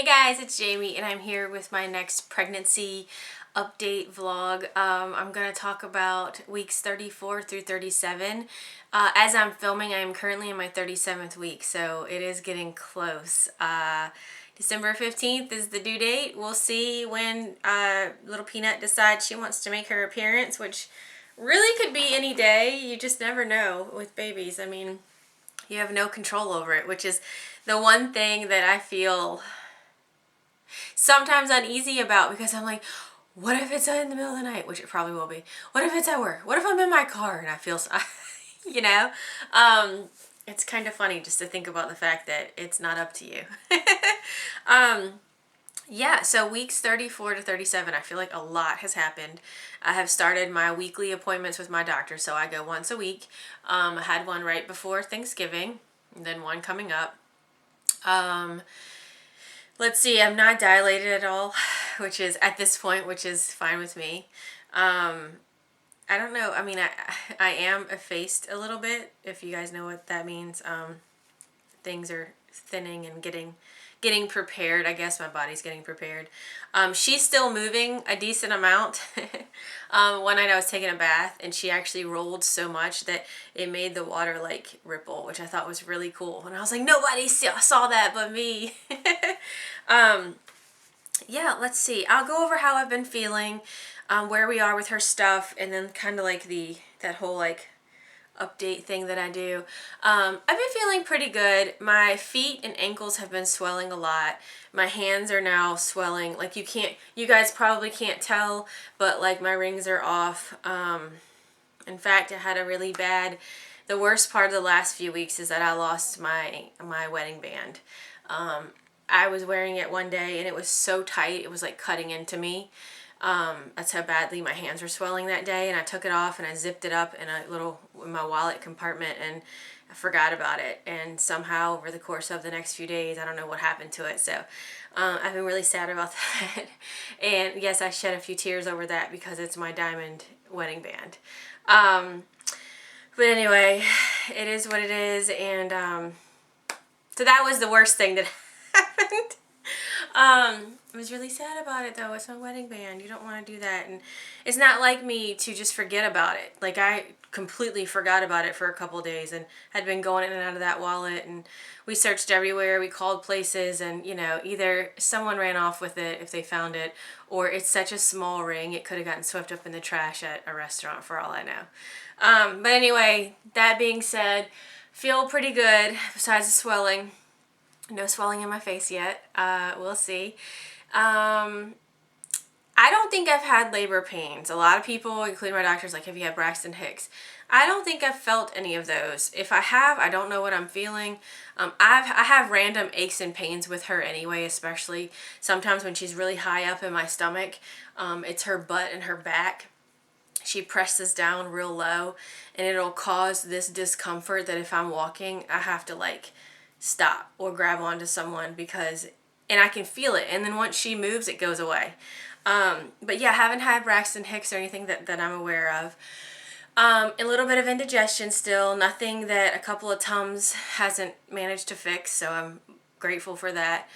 Hey guys, it's Jamie and I'm here with my next pregnancy update vlog. I'm going to talk about weeks 34 through 37. As I'm filming, I am currently in my 37th week, so it is getting close. December 15th is the due date. We'll see when little Peanut decides she wants to make her appearance, which really could be any day. You just never know with babies. I mean, you have no control over it, which is the one thing that I feel sometimes uneasy about, because I'm like, what if it's in the middle of the night, which it probably will be. What if it's at work? What if I'm in my car and I feel, you know, it's kind of funny just to think about the fact that it's not up to you. Yeah, so weeks 34 to 37, I feel like a lot has happened. I have started my weekly appointments with my doctor, so I go once a week. I had one right before Thanksgiving, and then one coming up. Let's see, I'm not dilated at all, which is, at this point, which is fine with me. I don't know, I mean, I am effaced a little bit, if you guys know what that means. Things are thinning and getting prepared. I guess my body's getting prepared. She's still moving a decent amount. One night I was taking a bath and she actually rolled so much that it made the water like ripple, which I thought was really cool. And I was like, nobody saw that but me. Yeah, let's see. I'll go over how I've been feeling, where we are with her stuff, and then kind of like that whole like update thing that I do. I've been feeling pretty good. My feet and ankles have been swelling a lot. My hands are now swelling. Like you guys probably can't tell, but like my rings are off. In fact, I had a really bad, the worst part of the last few weeks is that I lost my wedding band. I was wearing it one day and it was so tight, it was like cutting into me. That's how badly my hands were swelling that day, and I took it off and I zipped it up in my wallet compartment, and I forgot about it. And somehow over the course of the next few days, I don't know what happened to it. So I've been really sad about that. And yes, I shed a few tears over that because it's my diamond wedding band. But anyway, it is what it is. And so that was the worst thing that happened. I was really sad about it though. It's my wedding band. You don't want to do that. And it's not like me to just forget about it. Like, I completely forgot about it for a couple of days and had been going in and out of that wallet, and we searched everywhere. We called places, and you know, either someone ran off with it if they found it, or it's such a small ring it could have gotten swept up in the trash at a restaurant for all I know. But anyway, that being said, feel pretty good besides the swelling. No swelling in my face yet. We'll see. I don't think I've had labor pains. A lot of people, including my doctors, like, have you had Braxton Hicks? I don't think I've felt any of those. If I have, I don't know what I'm feeling. I have random aches and pains with her anyway, especially sometimes when she's really high up in my stomach. It's her butt and her back. She presses down real low, and it'll cause this discomfort that if I'm walking, I have to like stop or grab onto someone and I can feel it, and then once she moves, it goes away. But yeah, I haven't had Braxton Hicks or anything that I'm aware of. A little bit of indigestion still, nothing that a couple of Tums hasn't managed to fix, so I'm grateful for that.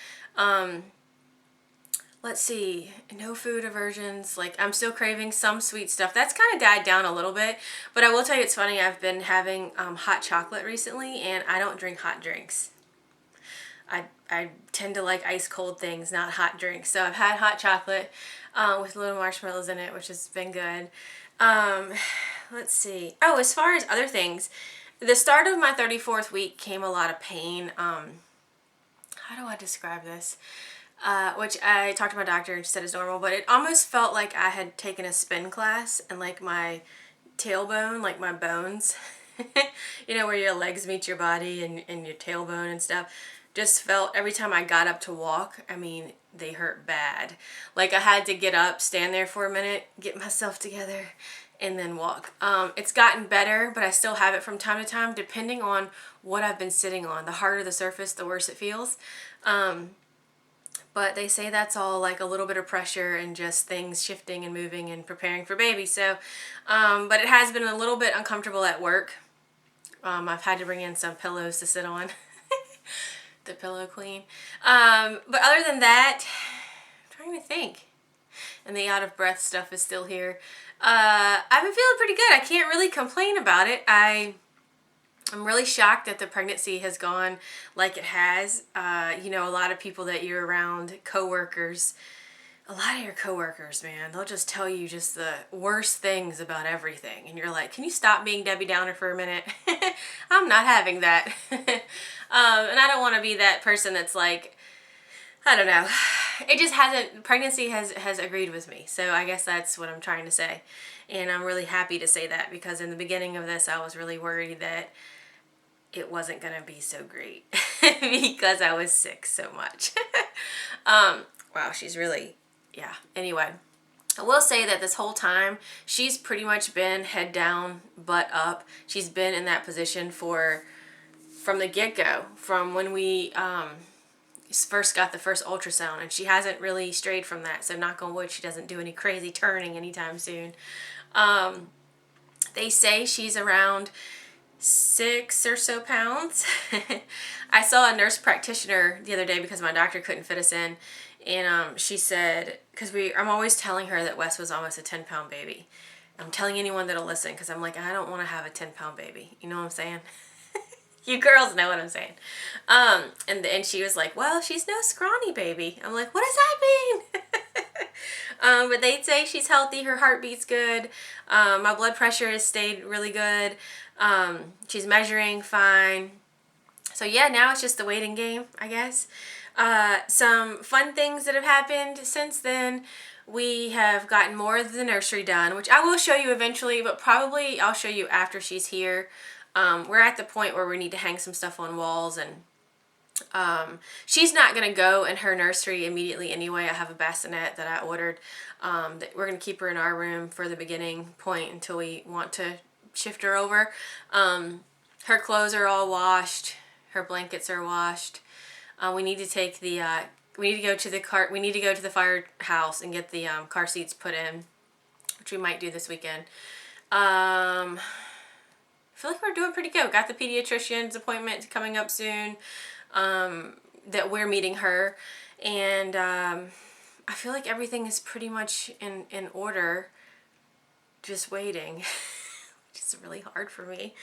Let's see, no food aversions. Like, I'm still craving some sweet stuff. That's kind of died down a little bit, but I will tell you, it's funny, I've been having hot chocolate recently, and I don't drink hot drinks. I tend to like ice cold things, not hot drinks. So I've had hot chocolate with little marshmallows in it, which has been good. Let's see. Oh, as far as other things, the start of my 34th week came a lot of pain. How do I describe this? Which I talked to my doctor and she said is normal, but it almost felt like I had taken a spin class, and like my tailbone, like my bones, you know, where your legs meet your body and your tailbone and stuff, just felt every time I got up to walk, I mean, they hurt bad. Like, I had to get up, stand there for a minute, get myself together, and then walk. It's gotten better, but I still have it from time to time, depending on what I've been sitting on. The harder the surface, the worse it feels. But they say that's all like a little bit of pressure and just things shifting and moving and preparing for baby. So, but it has been a little bit uncomfortable at work. I've had to bring in some pillows to sit on. The pillow queen. But other than that, I'm trying to think. And the out of breath stuff is still here. I've been feeling pretty good. I can't really complain about it. I'm really shocked that the pregnancy has gone like it has. You know, a lot of people that you're around, coworkers, a lot of your coworkers, man, they'll just tell you just the worst things about everything. And you're like, can you stop being Debbie Downer for a minute? I'm not having that. And I don't want to be that person that's like, I don't know. It just hasn't, pregnancy has agreed with me. So I guess that's what I'm trying to say. And I'm really happy to say that, because in the beginning of this, I was really worried that it wasn't going to be so great because I was sick so much. Wow, she's really, yeah. Anyway, I will say that this whole time, she's pretty much been head down, butt up. She's been in that position from the get-go, from when we first got the first ultrasound, and she hasn't really strayed from that. So knock on wood, she doesn't do any crazy turning anytime soon. They say she's around 6 or so pounds. I saw a nurse practitioner the other day because my doctor couldn't fit us in, and she said, because I'm always telling her that Wes was almost a 10-pound baby. I'm telling anyone that'll listen, because I'm like, I don't want to have a 10-pound baby. You know what I'm saying? You girls know what I'm saying. And she was like, well, she's no scrawny baby. I'm like, what does that mean? But they'd say she's healthy. Her heartbeat's good. My blood pressure has stayed really good. She's measuring fine. So yeah, now it's just the waiting game, I guess. Some fun things that have happened since then. We have gotten more of the nursery done, which I will show you eventually, but probably I'll show you after she's here. We're at the point where we need to hang some stuff on walls, and she's not going to go in her nursery immediately anyway. I have a bassinet that I ordered that we're going to keep her in our room for the beginning point until we want to shift her over. Her clothes are all washed. Her blankets are washed. We need to take the we need to go to the firehouse and get the car seats put in, which we might do this weekend. I feel like we're doing pretty good. Got the pediatrician's appointment coming up soon, that we're meeting her, and I feel like everything is pretty much in order, just waiting, which is really hard for me.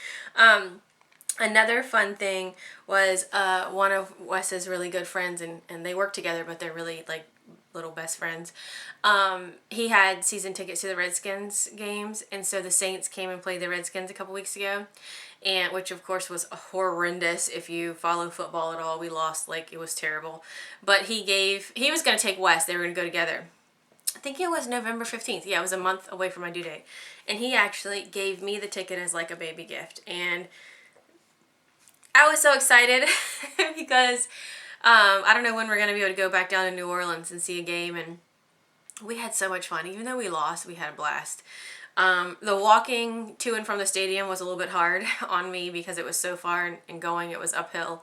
Another fun thing was one of Wes's really good friends, and they work together, but they're really like little best friends. He had season tickets to the Redskins games, and so the Saints came and played the Redskins a couple weeks ago, and which of course was horrendous. If you follow football at all, we lost, like it was terrible. But he was going to take Wes. They were going to go together. I think it was November 15th. Yeah, it was a month away from my due date. And he actually gave me the ticket as like a baby gift. And I was so excited because I don't know when we're going to be able to go back down to New Orleans and see a game. And we had so much fun. Even though we lost, we had a blast. The walking to and from the stadium was a little bit hard on me because it was so far, and going, it was uphill.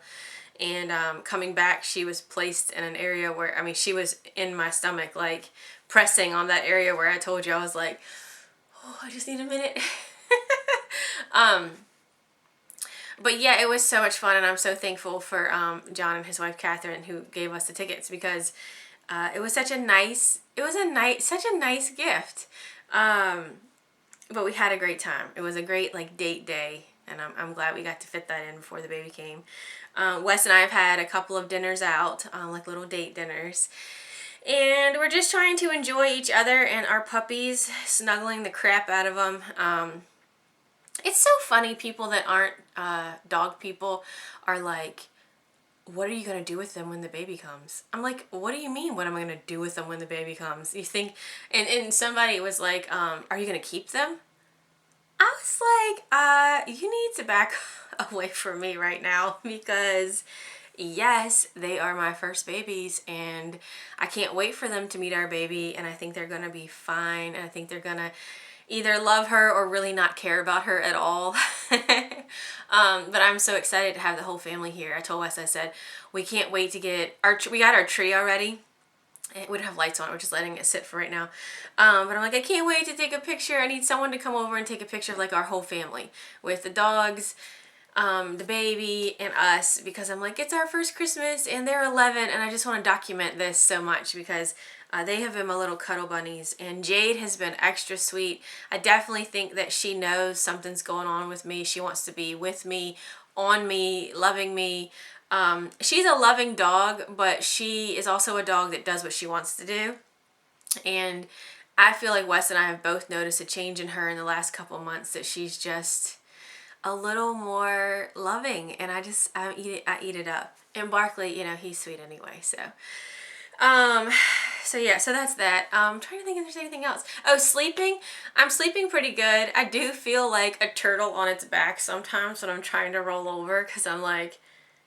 And coming back, she was placed in an area where, I mean, she was in my stomach, like pressing on that area where I told you I was like, oh, I just need a minute. But yeah, it was so much fun, and I'm so thankful for John and his wife Catherine, who gave us the tickets, because it was such a nice gift. But we had a great time. It was a great like date day, and I'm glad we got to fit that in before the baby came. Wes and I have had a couple of dinners out, like little date dinners. And we're just trying to enjoy each other and our puppies, snuggling the crap out of them. It's so funny, people that aren't dog people are like, what are you going to do with them when the baby comes? I'm like, what do you mean, what am I going to do with them when the baby comes? You think, and somebody was like, are you going to keep them? I was like, you need to back away from me right now, because yes, they are my first babies, and I can't wait for them to meet our baby, and I think they're going to be fine, and I think they're going to either love her or really not care about her at all. But I'm so excited to have the whole family here. I told Wes, I said, we can't wait to get we got our tree already. We don't have lights on it. We're just letting it sit for right now. But I'm like, I can't wait to take a picture. I need someone to come over and take a picture of like our whole family with the dogs. the baby and us, because I'm like, it's our first Christmas and they're 11, and I just want to document this so much because they have been my little cuddle bunnies, and Jade has been extra sweet. I definitely think that she knows something's going on with me. She wants to be with me, on me, loving me. She's a loving dog, but she is also a dog that does what she wants to do. And I feel like Wes and I have both noticed a change in her in the last couple months, that she's just a little more loving, and I eat it up. And Barkley, you know, he's sweet anyway, so yeah, so that's that. I'm trying to think if there's anything else. Oh, sleeping. I'm sleeping pretty good. I do feel like a turtle on its back sometimes when I'm trying to roll over, because I'm like,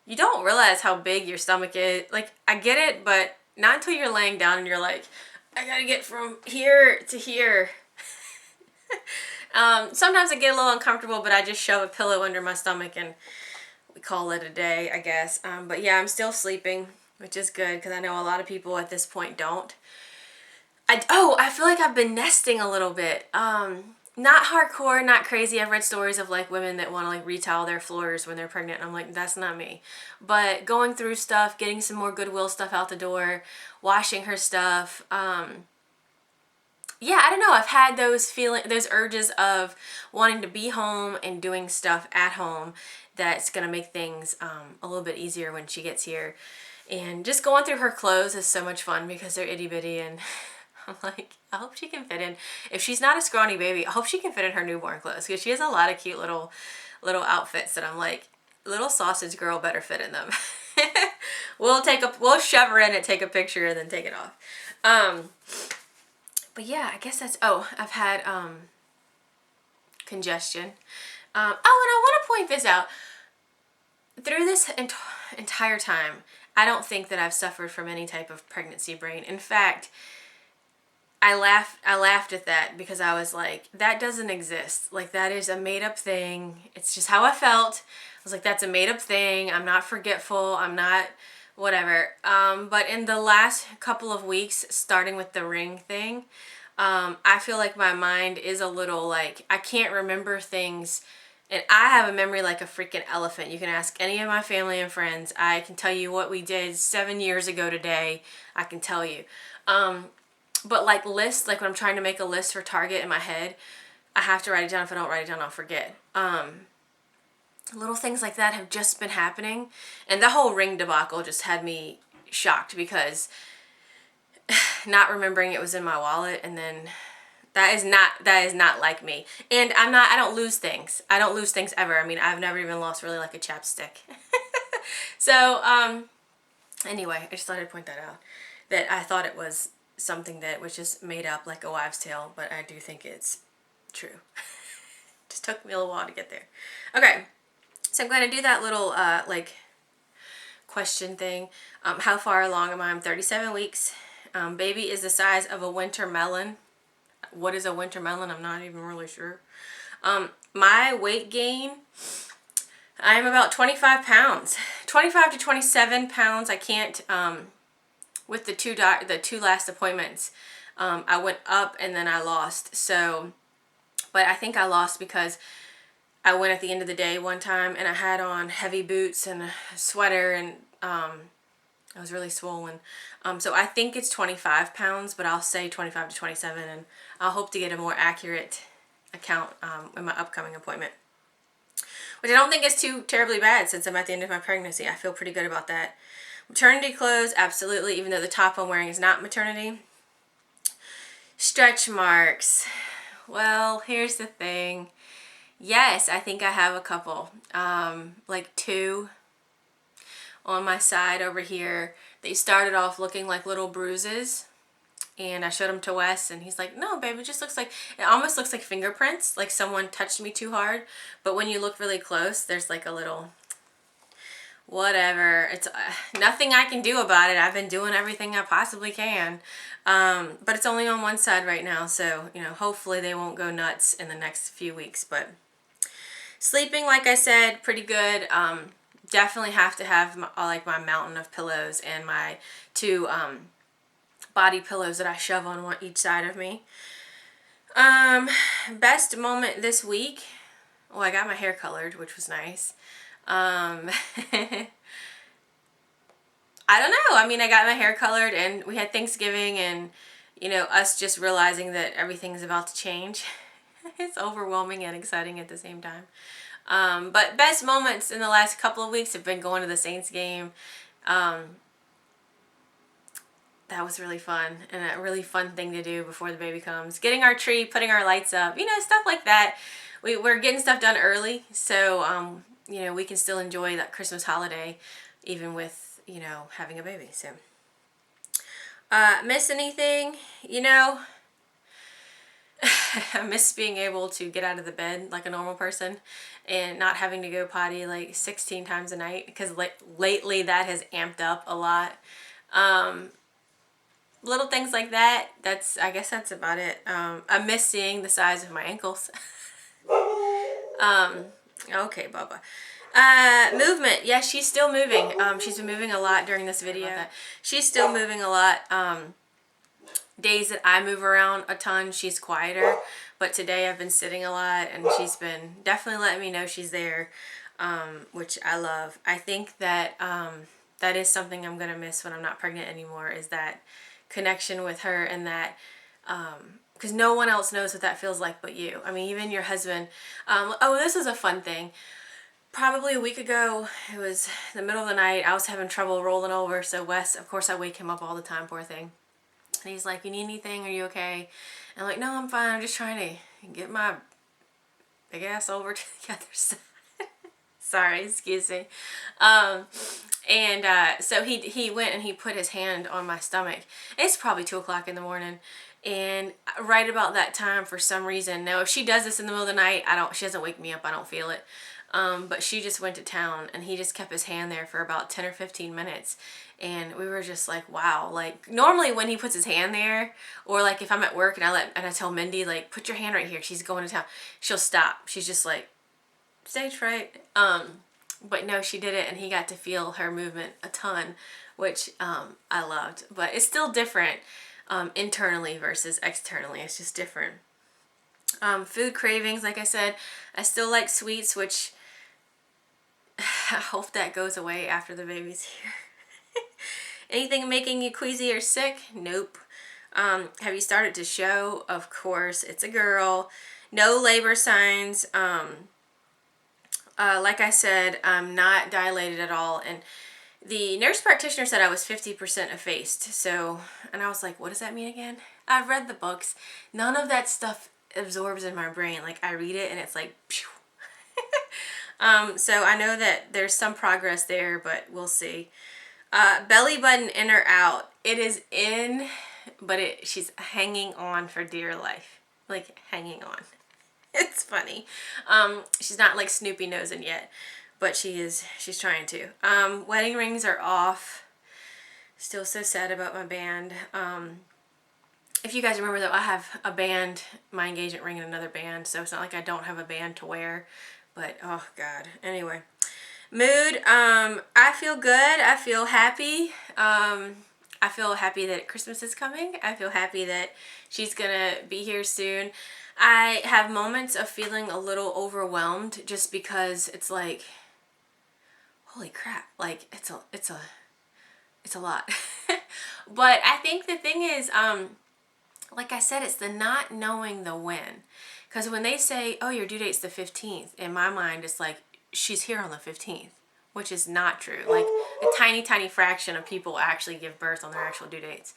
you don't realize how big your stomach is. Like, I get it, but not until you're laying down and you're like, I gotta get from here to here. Sometimes I get a little uncomfortable, but I just shove a pillow under my stomach and we call it a day, I guess. But yeah, I'm still sleeping, which is good, because I know a lot of people at this point don't. I feel like I've been nesting a little bit. Not hardcore, not crazy. I've read stories of like women that want to like retile their floors when they're pregnant. I'm like, that's not me. But going through stuff, getting some more Goodwill stuff out the door, washing her stuff. Yeah, I don't know. I've had those urges of wanting to be home and doing stuff at home that's gonna make things a little bit easier when she gets here. And just going through her clothes is so much fun because they're itty bitty, and I'm like, I hope she can fit in. If she's not a scrawny baby, I hope she can fit in her newborn clothes, because she has a lot of cute little outfits that I'm like, little sausage girl better fit in them. We'll shove her in it, take a picture, and then take it off. But yeah, I guess that's, I've had congestion. And I want to point this out. Through this entire time, I don't think that I've suffered from any type of pregnancy brain. In fact, I laughed at that, because I was like, that doesn't exist. Like, that is a made up thing. It's just how I felt. I was like, that's a made up thing. I'm not forgetful. I'm not whatever. But in the last couple of weeks, starting with the ring thing, I feel like my mind is a little like, I can't remember things. And I have a memory like a freaking elephant. You can ask any of my family and friends. I can tell you what we did 7 years ago today. I can tell you. But like lists, like when I'm trying to make a list for Target in my head, I have to write it down. If I don't write it down, I'll forget. Little things like that have just been happening. And the whole ring debacle just had me shocked, because not remembering it was in my wallet, and then that is not like me. And I don't lose things. I don't lose things ever. I mean, I've never even lost really like a chapstick. So, anyway, I just thought I'd point that out. That I thought it was something that was just made up like a wives' tale, but I do think it's true. Just took me a little while to get there. Okay, so I'm going to do that little, like, question thing. How far along am I? I'm 37 weeks. Baby is the size of a winter melon. What is a winter melon? I'm not even really sure. My weight gain, I'm about 25 pounds. 25 to 27 pounds. I can't, with the two last appointments, I went up and then I lost. So, but I think I lost because I went at the end of the day one time and I had on heavy boots and a sweater, and I was really swollen. So I think it's 25 pounds, but I'll say 25 to 27, and I'll hope to get a more accurate account in my upcoming appointment. Which I don't think is too terribly bad since I'm at the end of my pregnancy. I feel pretty good about that. Maternity clothes, absolutely, even though the top I'm wearing is not maternity. Stretch marks. Well, here's the thing. Yes, I think I have a couple. Like 2 on my side over here. They started off looking like little bruises, and I showed them to Wes, and he's like, no, babe, it almost looks like fingerprints, like someone touched me too hard. But when you look really close, there's like a little whatever. It's nothing I can do about it. I've been doing everything I possibly can. But it's only on one side right now, so, you know, hopefully they won't go nuts in the next few weeks. But sleeping, like I said, pretty good. Definitely have to have my mountain of pillows and my 2 body pillows that I shove on each side of me. Best moment this week. Well, I got my hair colored, which was nice. I don't know. I mean, I got my hair colored and we had Thanksgiving and, you know, us just realizing that everything's about to change. It's overwhelming and exciting at the same time. But best moments in the last couple of weeks have been going to the Saints game. That was really fun and a really fun thing to do before the baby comes. Getting our tree, putting our lights up, you know, stuff like that. We're getting stuff done early, so, you know, we can still enjoy that Christmas holiday even with, you know, having a baby. So, miss anything? You know, I miss being able to get out of the bed like a normal person and not having to go potty like 16 times a night, because lately that has amped up a lot. Little things like that. I guess that's about it. I miss seeing the size of my ankles. Okay, Bubba. Movement. Yeah, she's still moving. She's been moving a lot during this video. She's still moving a lot. Days that I move around a ton, she's quieter. But today I've been sitting a lot and she's been definitely letting me know she's there, which I love. I think that that is something I'm going to miss when I'm not pregnant anymore, is that connection with her, and that because no one else knows what that feels like but you. I mean, even your husband. Oh, this is a fun thing. Probably a week ago, it was the middle of the night, I was having trouble rolling over, so Wes, of course I wake him up all the time, poor thing, and he's like, you need anything, are you okay? And I'm like, no, I'm fine, I'm just trying to get my big ass over to the other side. Sorry, excuse me. So he went and he put his hand on my stomach. It's probably 2 o'clock in the morning. And right about that time, for some reason, now if she does this in the middle of the night, she doesn't wake me up, I don't feel it. But she just went to town and he just kept his hand there for about 10 or 15 minutes. And we were just like, wow. Like, normally when he puts his hand there, or like if I'm at work and I tell Mindy, like, put your hand right here, she's going to town, she'll stop. She's just like, stage fright. But no, she did it and he got to feel her movement a ton, which I loved. But it's still different internally versus externally. It's just different. Food cravings, like I said, I still like sweets, which I hope that goes away after the baby's here. Anything making you queasy or sick? Nope. Have you started to show? Of course. It's a girl. No labor signs. Like I said, I'm not dilated at all. And the nurse practitioner said I was 50% effaced. So, and I was like, what does that mean again? I've read the books. None of that stuff absorbs in my brain. Like, I read it and it's like, phew. So I know that there's some progress there, but we'll see. Belly button in or out? It is in, but she's hanging on for dear life. Like, hanging on. It's funny. She's not like Snoopy nosing yet, but she's trying to. Wedding rings are off. Still so sad about my band. If you guys remember though, I have a band, my engagement ring, and another band, so it's not like I don't have a band to wear, but oh God. Anyway. Mood, I feel good. I feel happy. I feel happy that Christmas is coming. I feel happy that she's gonna be here soon. I have moments of feeling a little overwhelmed just because it's like, holy crap, like it's a lot. But I think the thing is, like I said, it's the not knowing the when. Because when they say, oh, your due date's the 15th, in my mind it's like, she's here on the 15th, which is not true. Like, a tiny, tiny fraction of people actually give birth on their actual due dates.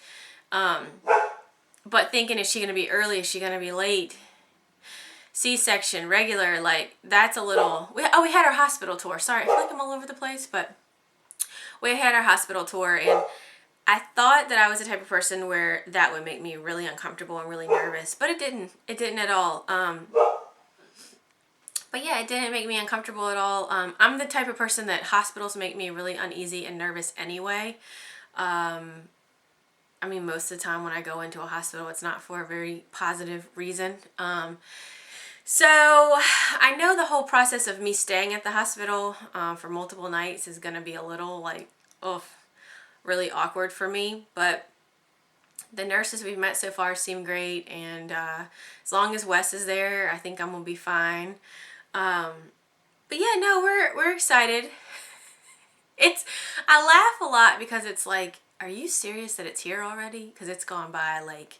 But thinking, is she going to be early? Is she going to be late? C-section, regular, like, that's a little... we had our hospital tour. Sorry, I feel like I'm all over the place, but we had our hospital tour, and I thought that I was the type of person where that would make me really uncomfortable and really nervous, but it didn't. It didn't at all. But yeah, it didn't make me uncomfortable at all. I'm the type of person that hospitals make me really uneasy and nervous anyway. I mean, most of the time when I go into a hospital, it's not for a very positive reason. So I know the whole process of me staying at the hospital for multiple nights is going to be a little like, really awkward for me. But the nurses we've met so far seem great. And as long as Wes is there, I think I'm going to be fine. But yeah, no, we're excited. I laugh a lot because it's like, are you serious that it's here already? Because it's gone by like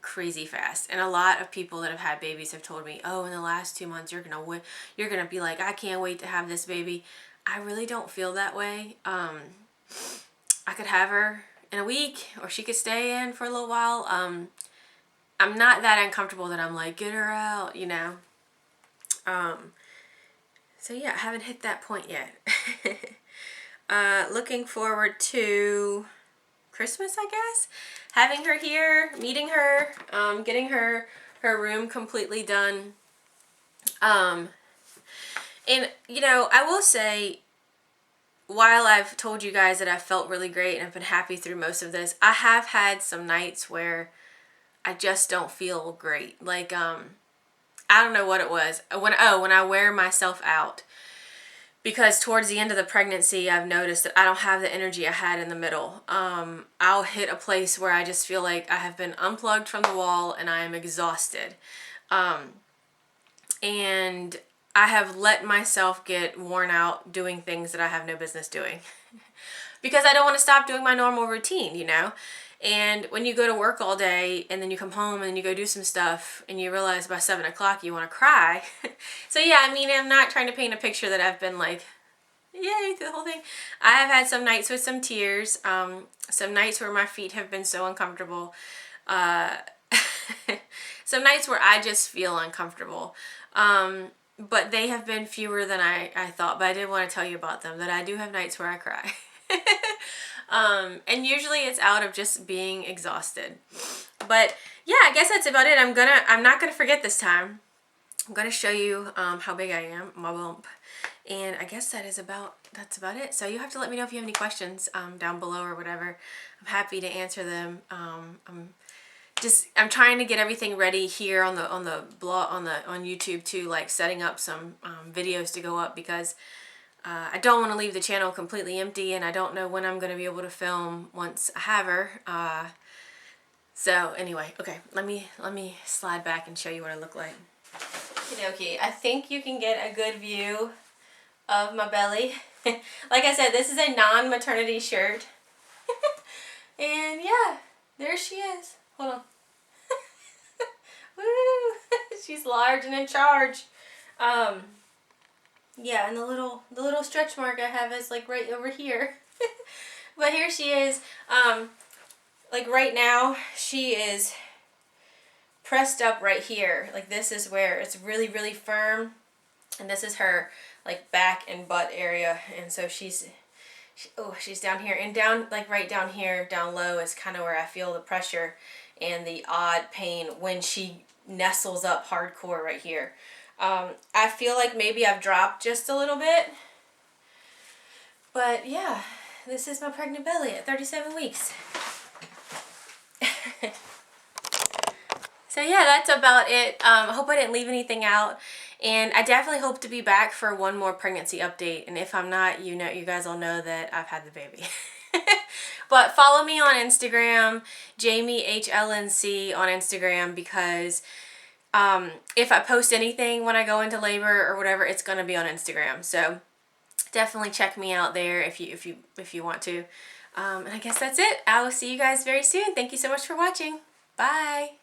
crazy fast. And a lot of people that have had babies have told me, oh, in the last 2 months you're gonna be like, I can't wait to have this baby. I really don't feel that way. I could have her in a week, or she could stay in for a little while. I'm not that uncomfortable that I'm like, get her out, you know. So yeah, I haven't hit that point yet. Looking forward to Christmas, I guess. Having her here, meeting her, getting her room completely done. And you know, I will say, while I've told you guys that I felt really great and I've been happy through most of this, I have had some nights where I just don't feel great. Like, I don't know what it was. When I wear myself out. Because towards the end of the pregnancy, I've noticed that I don't have the energy I had in the middle. I'll hit a place where I just feel like I have been unplugged from the wall and I am exhausted. And I have let myself get worn out doing things that I have no business doing. Because I don't want to stop doing my normal routine, you know? And when you go to work all day and then you come home and then you go do some stuff and you realize by 7 o'clock you want to cry. So yeah, I mean, I'm not trying to paint a picture that I've been like, yay, through the whole thing. I have had some nights with some tears, some nights where my feet have been so uncomfortable, some nights where I just feel uncomfortable. But they have been fewer than I thought, but I did want to tell you about them, that I do have nights where I cry. And usually it's out of just being exhausted. But yeah, I guess that's about it. I'm not gonna forget this time. I'm gonna show you how big I am, my bump. And I guess that's about it. So you have to let me know if you have any questions down below or whatever. I'm happy to answer them. I'm trying to get everything ready here on the blog on YouTube too, like setting up some videos to go up, because I don't want to leave the channel completely empty, and I don't know when I'm going to be able to film once I have her. So anyway, okay, let me slide back and show you what I look like. Okay, I think you can get a good view of my belly. Like I said, this is a non-maternity shirt. And yeah, there she is. Hold on. Woo! She's large and in charge. Yeah, and the little stretch mark I have is like right over here. But here she is. Like right now, she is pressed up right here. Like this is where it's really, really firm. And this is her like back and butt area. And so she's down here. And down, like right down here, down low is kind of where I feel the pressure and the odd pain when she nestles up hardcore right here. I feel like maybe I've dropped just a little bit. But yeah, this is my pregnant belly at 37 weeks. So yeah, that's about it. I hope I didn't leave anything out. And I definitely hope to be back for one more pregnancy update. And if I'm not, you guys all know that I've had the baby. But follow me on Instagram, JamieHLNC on Instagram, because if I post anything when I go into labor or whatever, it's going to be on Instagram. So definitely check me out there if you want to. And I guess that's it. I will see you guys very soon. Thank you so much for watching. Bye.